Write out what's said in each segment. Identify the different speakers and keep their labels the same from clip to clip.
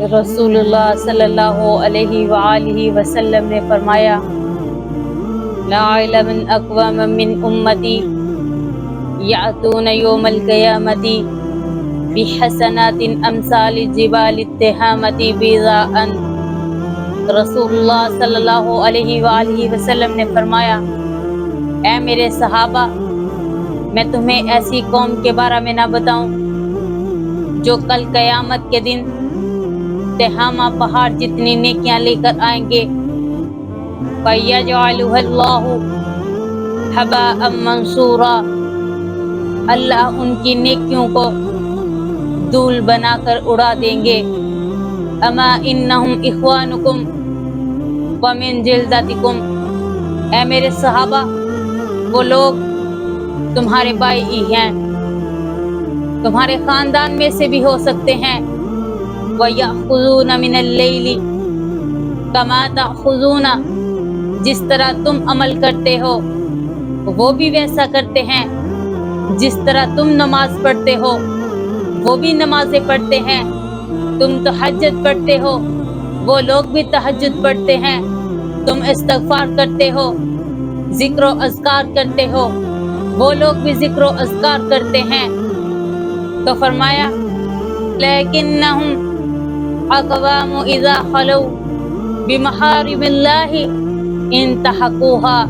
Speaker 1: رسول اللہ صلی اللہ علیہ وآلہ وسلم نے فرمایا، لعل من اقوام من امتی یأتون یوم القیامت بحسنات امثال جبال التہامت بیضاء۔ رسول اللہ صلی اللہ علیہ وآلہ وسلم نے فرمایا، اے میرے صحابہ، میں تمہیں ایسی قوم کے بارے میں نہ بتاؤں جو کل قیامت کے دن تہامہ پہاڑ جتنی نیکیاں لے کر آئیں گے، فَيَجْعَلُهَا اللَّهُ هَبَاءً مَنْثُورًا، اللہ ان کی نیکیوں کو دھول بنا کر اڑا دیں گے۔ اما انہم اخوانکم ومن جلدتکم، اے میرے صحابہ، وہ لوگ تمہارے بھائی ہی ہیں، تمہارے خاندان میں سے بھی ہو سکتے ہیں۔ وَيَأْخُذُونَ مِنَ اللَّيْلِ كَمَا تَأْخُذُونَ، جس طرح تم عمل کرتے ہو وہ بھی ویسا کرتے ہیں، جس طرح تم نماز پڑھتے ہو وہ بھی نمازیں پڑھتے ہیں، تم تہجد پڑھتے ہو وہ لوگ بھی تہجد پڑھتے ہیں، تم استغفار کرتے ہو، ذکر و اذکار کرتے ہو وہ لوگ بھی ذکر و اذکار کرتے ہیں۔ تو فرمایا، لیکنہم اقوام اذا خلو بمحارم اللہ انتہکوها،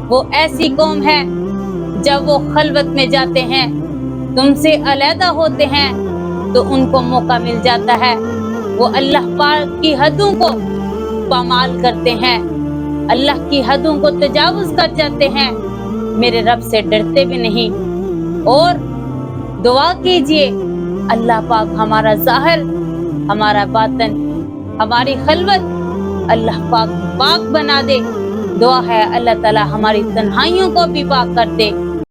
Speaker 1: وہ ایسی قوم ہے جب وہ خلوت میں جاتے ہیں، تم سے علیحدہ ہوتے ہیں تو ان کو موقع مل جاتا ہے، وہ اللہ پاک کی حدوں کو پامال کرتے ہیں، اللہ کی حدوں کو تجاوز کر جاتے ہیں، میرے رب سے ڈرتے بھی نہیں۔ اور دعا کیجئے اللہ پاک ہمارا ظاہر، ہمارا باطن، ہماری خلوت اللہ پاک پاک بنا دے۔ دعا ہے اللہ تعالی ہماری تنہائیوں کو بھی پاک کر دے۔